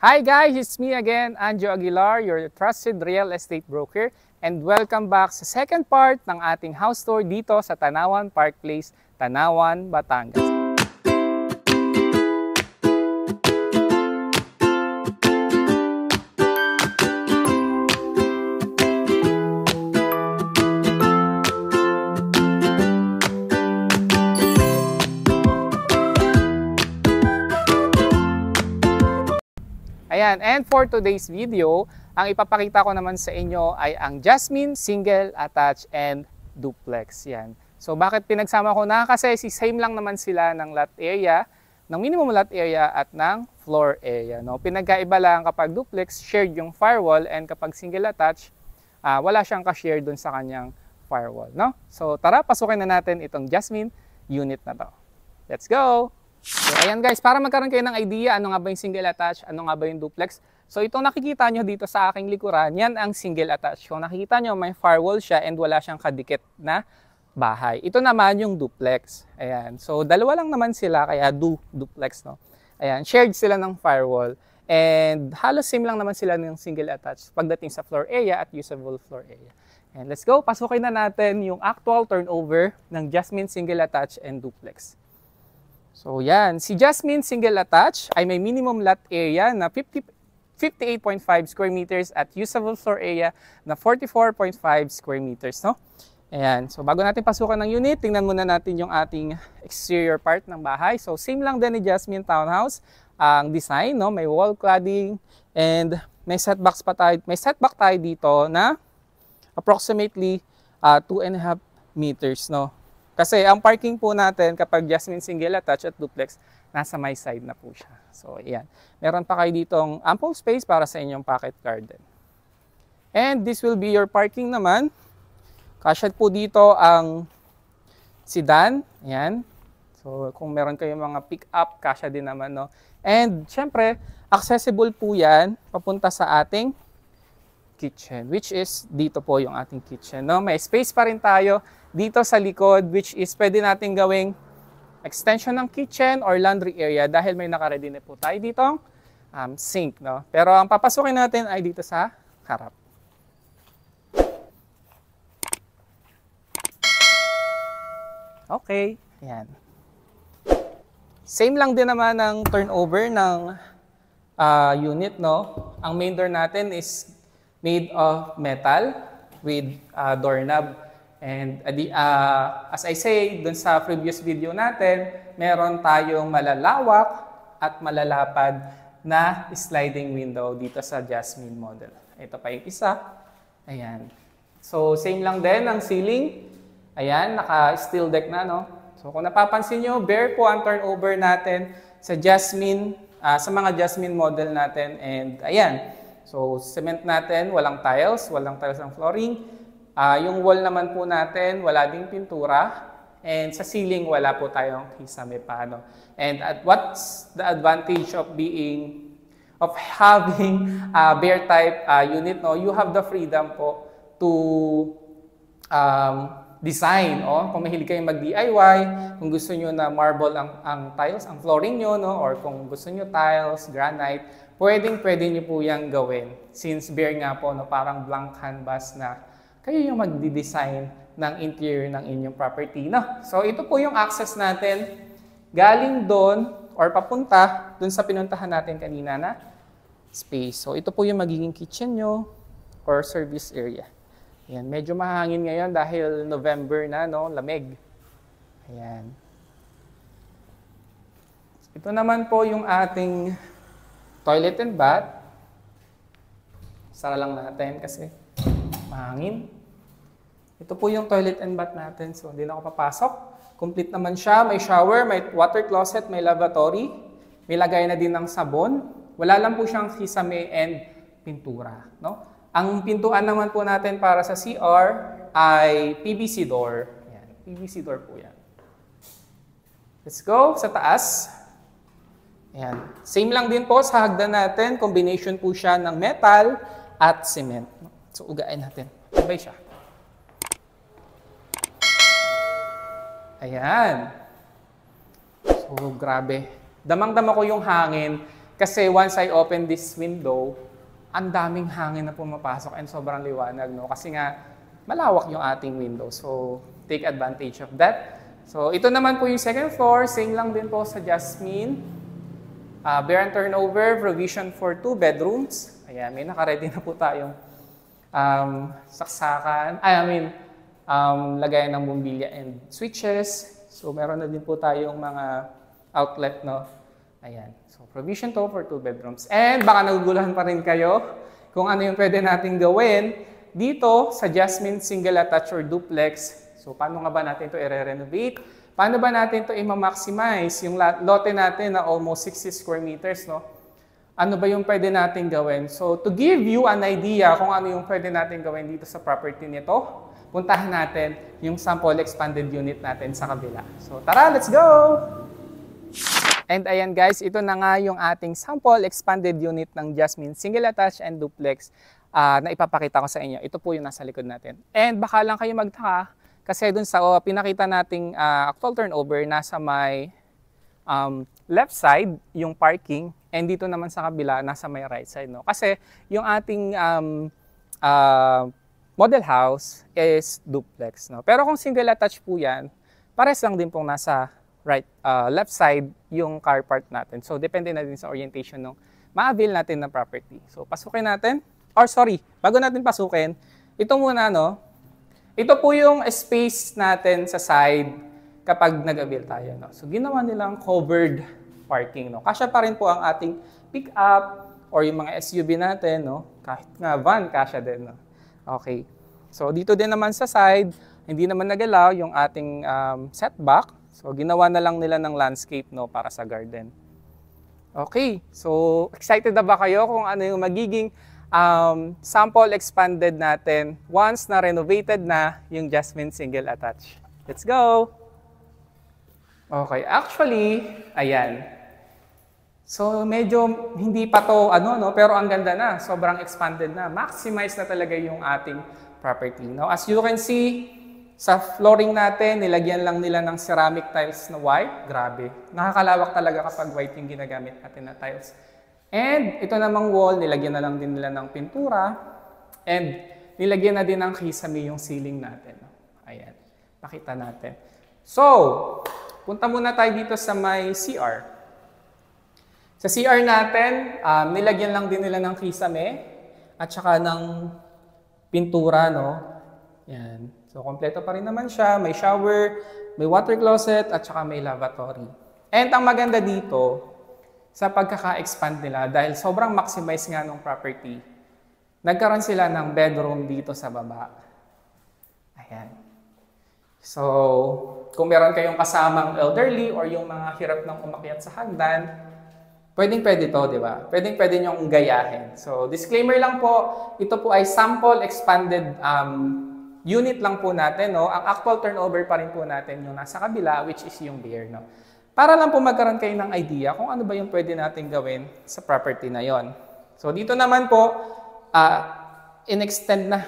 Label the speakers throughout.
Speaker 1: Hi guys, it's me again, Anjo Aguilar, your trusted real estate broker, and welcome back sa second part ng ating house tour dito sa Tanawan Park Place, Tanawan, Batangas. Ayan, and for today's video, ang ipapakita ko naman sa inyo ay ang Jasmine Single Attached and Duplex. Yan. So bakit pinagsama ko na? Kasi same lang naman sila ng lot area, ng minimum lot area at ng floor area. No? Pinagkaiba lang kapag duplex, shared yung firewall, and kapag single attached, wala siyang ka-share dun sa kanyang firewall. No? So tara, pasukin na natin itong Jasmine unit na to. Let's go! So ayan guys, para magkaroon kayo ng idea ano nga ba yung single attached, ano nga ba yung duplex. So itong nakikita nyo dito sa aking likuran, yan ang single attached. Kung nakikita nyo, may firewall siya and wala siyang kadikit na bahay. Ito naman yung duplex. Ayan. So dalawa lang naman sila, kaya duplex, no? Ayan, shared sila ng firewall. And halos same lang naman sila ng single attached pagdating sa floor area at usable floor area. And let's go, pasukin na natin yung actual turnover ng Jasmine Single Attached and Duplex. So yan, si Jasmine Single Attached ay may minimum lot area na 58.5 square meters at usable floor area na 44.5 square meters, no? Ayan, so bago natin pasukan ng unit, tingnan muna natin yung ating exterior part ng bahay. So same lang din ni Jasmine Townhouse ang design, no? May wall cladding and may setbacks pa tayo. May setback tayo dito na approximately 2.5 meters, no? Kasi ang parking po natin kapag Jasmine Single Attached at Duplex, nasa my side na po siya. So, ayan. Meron pa kayo ditong ample space para sa inyong pocket garden. And this will be your parking naman. Kasya po dito ang sedan. Ayan. So, kung meron kayong mga pick-up, kasya din naman, no? And, syempre, accessible po yan papunta sa ating kitchen, which is dito po yung ating kitchen, no? May space pa rin tayo dito sa likod, which is pwede natin gawing extension ng kitchen or laundry area dahil may naka-ready na po tayo ditong sink, no? Pero ang papasukin natin ay dito sa harap. Okay, ayan. Same lang din naman ang turnover ng unit, no? Ang main door natin is made of metal with doorknob. And as I say, dun sa previous video natin, meron tayong malalawak at malalapad na sliding window dito sa Jasmine model. Ito pa yung isa. Ayan. So, same lang din ang ceiling. Ayan, naka-steel deck na, no? So, kung napapansin nyo, bare po ang turnover natin sa Jasmine, sa mga Jasmine model natin. And ayan, so cement natin, walang tiles ang flooring. Yung wall naman po natin, wala ding pintura. And sa ceiling, wala po tayong kisame pa, no? And what's the advantage of having a bare type unit, no? You have the freedom po to design, oh. Kung mahilig kayong mag-DIY, kung gusto nyo na marble ang tiles, ang flooring nyo, no? Or kung gusto nyo tiles, granite, pwede nyo po yung gawin. Since bare nga po, no? Parang blank canvas na kayo yung magdi-design ng interior ng inyong property, no? So, ito po yung access natin galing doon or papunta doon sa pinuntahan natin kanina na space. So, ito po yung magiging kitchen nyo or service area. Ayan, medyo mahangin ngayon dahil November na, no? Lamig. Ayan. Ito naman po yung ating toilet and bath. Sara lang natin kasi mahangin. Ito po yung toilet and bath natin. So, hindi na ako papasok. Complete naman siya. May shower, may water closet, may lavatory. May lagay na din ng sabon. Wala lang po siyang kisame and pintura, no? Ang pintuan naman po natin para sa CR ay PVC door. Ayan, PVC door po yan. Let's go sa taas. Ayan. Same lang din po sa hagdan natin. Combination po siya ng metal at cement. So, ugain natin. Sabay siya. Ayan. So, grabe. Damang-dama ko yung hangin Kasi once I open this window, ang daming hangin na pumapasok and sobrang liwanag, no? Kasi nga, malawak yung ating window. So, take advantage of that. So, ito naman po yung second floor. Same lang din po sa Jasmine. Bear and turnover, provision for 2 bedrooms. Ayan, may naka-ready na po tayong saksakan. Lagayan ng bumbilya and switches. So, meron na din po tayong mga outlet, no? Ayan. So, provision to for 2 bedrooms. And baka naguguluhan pa rin kayo kung ano yung pwede natin gawin dito sa Jasmine single attached or duplex. So, paano nga ba natin ito i-renovate? Paano ba natin ito i-maximize? Yung lote natin na almost 60 square meters, no? Ano ba yung pwede natin gawin? So, to give you an idea kung ano yung pwede natin gawin dito sa property nito, puntahan natin yung sample expanded unit natin sa kabila. So, tara, let's go! And ayan guys, ito na nga yung ating sample expanded unit ng Jasmine single attached and duplex na ipapakita ko sa inyo. Ito po yung nasa likod natin. And baka lang kayo magtaka kasi dun sa pinakita nating actual turnover, nasa may left side yung parking and dito naman sa kabila nasa may right side, no? Kasi yung ating model house is duplex, no? Pero kung single attached po yan, pares lang din pong nasa left side yung car park natin. So, depende na din sa orientation ng ma-avail natin na property. So, pasukin natin. Bago natin pasukin, ito muna, no? Ito po yung space natin sa side kapag nag-avail tayo, no? So, ginawa nilang covered parking, no? Kasya pa rin po ang ating pick-up or yung mga SUV natin, no? Kahit nga van, kasya din, no? Okay. So, dito din naman sa side, hindi naman nag-allow yung ating setback. So, ginawa na lang nila ng landscape, no, para sa garden. Okay. So, excited na ba kayo kung ano yung magiging sample expanded natin once na renovated na yung Jasmine single attached? Let's go! Okay. Actually, ayan. So, medyo hindi pa to, pero ang ganda na. Sobrang expanded na. Maximize na talaga yung ating property. Now, as you can see, sa flooring natin, nilagyan lang nila ng ceramic tiles na white. Grabe. Nakakalawak talaga kapag white yung ginagamit natin na tiles. And ito namang wall, nilagyan na lang din nila ng pintura. And nilagyan na din ng kisame yung ceiling natin. Ayan. Pakita natin. So, punta muna tayo dito sa may CR. Sa CR natin, nilagyan lang din nila ng kisame at saka ng pintura, no? Yan. So, kompleto pa rin naman siya. May shower, may water closet, at saka may lavatory. And ang maganda dito, sa pagkaka-expand nila, dahil sobrang maximize nga ng property, nagkaroon sila ng bedroom dito sa baba. Ayan. So, kung meron kayong kasamang elderly or yung mga hirap ng umakyat sa hagdan, pwedeng-pwede to, di ba? Pwedeng-pwede nyong gayahin. So, disclaimer lang po, ito po ay sample expanded unit lang po natin, no? Ang actual turnover pa rin po natin yung nasa kabila, which is yung bear, no? Para lang po magkaroon kayo ng idea kung ano ba yung pwede natin gawin sa property na yon. So, dito naman po, in-extend na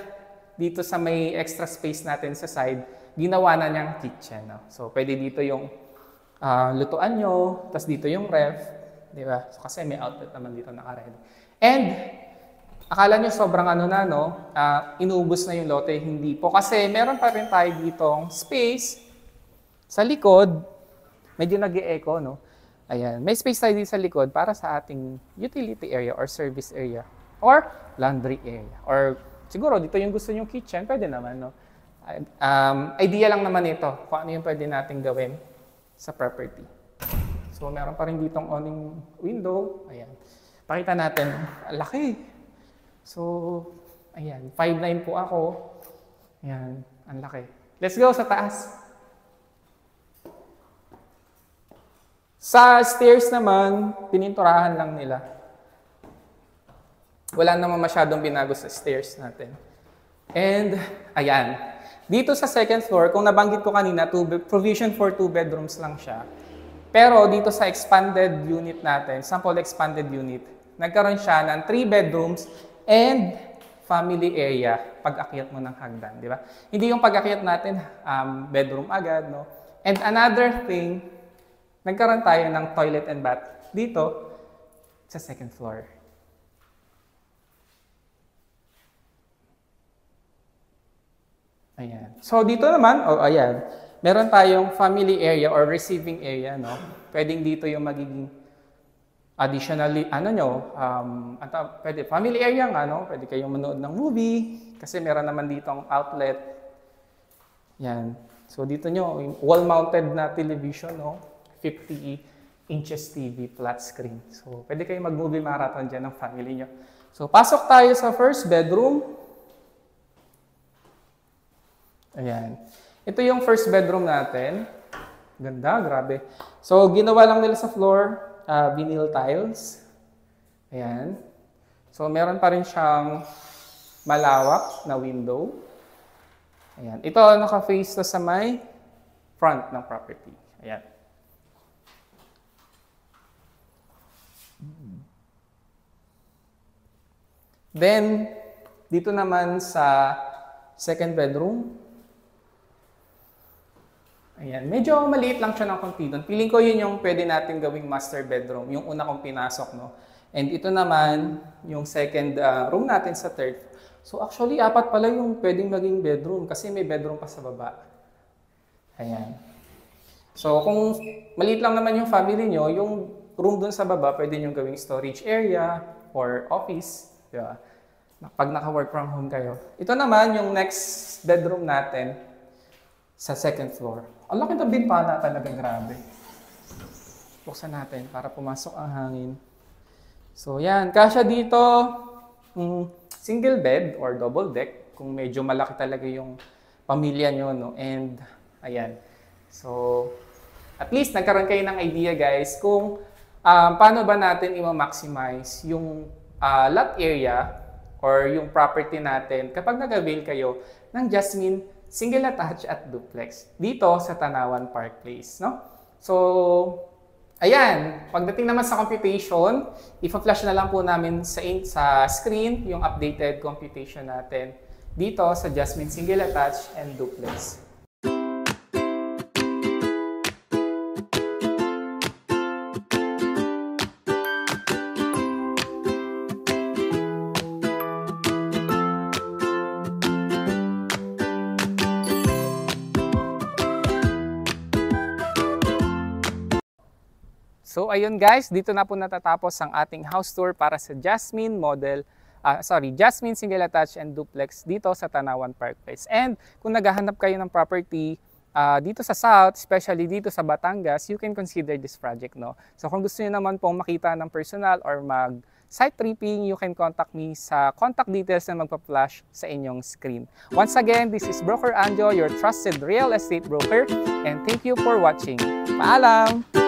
Speaker 1: dito sa may extra space natin sa side, ginawa na niyang kitchen, no? So, pwede dito yung lutuan nyo, tapos dito yung ref, di ba? So, kasi may outlet naman dito naka-ready. And, akala nyo sobrang inubos na yung lote. Hindi po. Kasi meron pa rin tayo ditong space sa likod. Medyo nag-e-echo, no? Ayan. May space tayo dito sa likod para sa ating utility area or service area or laundry area. Or siguro dito yung gusto nyong kitchen, pwede naman, no? Idea lang naman ito kung ano yung pwede natin gawin sa property. So, meron pa rin ditong awning window. Ayan. Pakita natin. Laki. So, ayan, 5'9" po ako. Ayan, ang laki. Let's go sa taas. Sa stairs naman, pininturahan lang nila. Wala naman masyadong binago sa stairs natin. And, ayan. Dito sa second floor, kung nabanggit ko kanina, provision for 2 bedrooms lang siya. Pero dito sa expanded unit natin, sample expanded unit, nagkaroon siya ng 3 bedrooms and family area pag-akyat mo ng hagdan, di ba? Hindi yung pag-akyat natin, bedroom agad, no? And another thing, nagkaroon tayo ng toilet and bath dito sa second floor. Ayan. So dito naman, ayan, meron tayong family area or receiving area, no? Pwedeng dito yung magiging additionally, pwede family area nga, no? Pwede kayong manood ng movie kasi meron naman ditong outlet. Yan. So dito nyo, wall-mounted na television, no? 50 inches TV flat screen. So pwede kayong mag-movie marathon dyan ng family nyo. So pasok tayo sa first bedroom. Ayan. Ito yung first bedroom natin. Ganda, grabe. So, ginawa lang nila sa floor, vinyl tiles. Ayan. So, meron pa rin siyang malawak na window. Ayan. Ito, naka-face to sa may front ng property. Ayan. Then, dito naman sa second bedroom, ayan, medyo maliit lang siya ng konti doon. Feeling ko yun yung pwede natin gawing master bedroom, yung una kong pinasok, no? And ito naman, yung second room natin sa third. So actually, 4 pala yung pwedeng maging bedroom kasi may bedroom pa sa baba. Ayan. So kung maliit lang naman yung family nyo, yung room doon sa baba, pwede nyo gawing storage area or office. Diba? Pag naka-work from home kayo. Ito naman yung next bedroom natin sa second floor. Ang laki ng bintana talaga, grabe. Buksan natin para pumasok ang hangin. So yan, kasya dito, single bed or double deck, kung medyo malaki talaga yung pamilya nyo, no? And ayan. So, at least nagkaroon kayo ng idea, guys, kung paano ba natin i-maximize yung lot area or yung property natin kapag nag-avail kayo ng Jasmine Single Attached at Duplex dito sa Tanawan Park Place, no? So, ayan, pagdating naman sa computation, ipa-flash na lang po namin sa screen yung updated computation natin dito sa Jasmine Single Attached and Duplex. So ayun guys, dito na po natatapos ang ating house tour para sa Jasmine Jasmine Single Attached and Duplex dito sa Tanawan Park Place. And kung naghahanap kayo ng property dito sa South, especially dito sa Batangas, you can consider this project, no? So kung gusto niyo naman pong makita ng personal or mag-site tripping, you can contact me sa contact details na magpa-flash sa inyong screen. Once again, this is Broker Anjo, your trusted real estate broker, and thank you for watching. Paalam!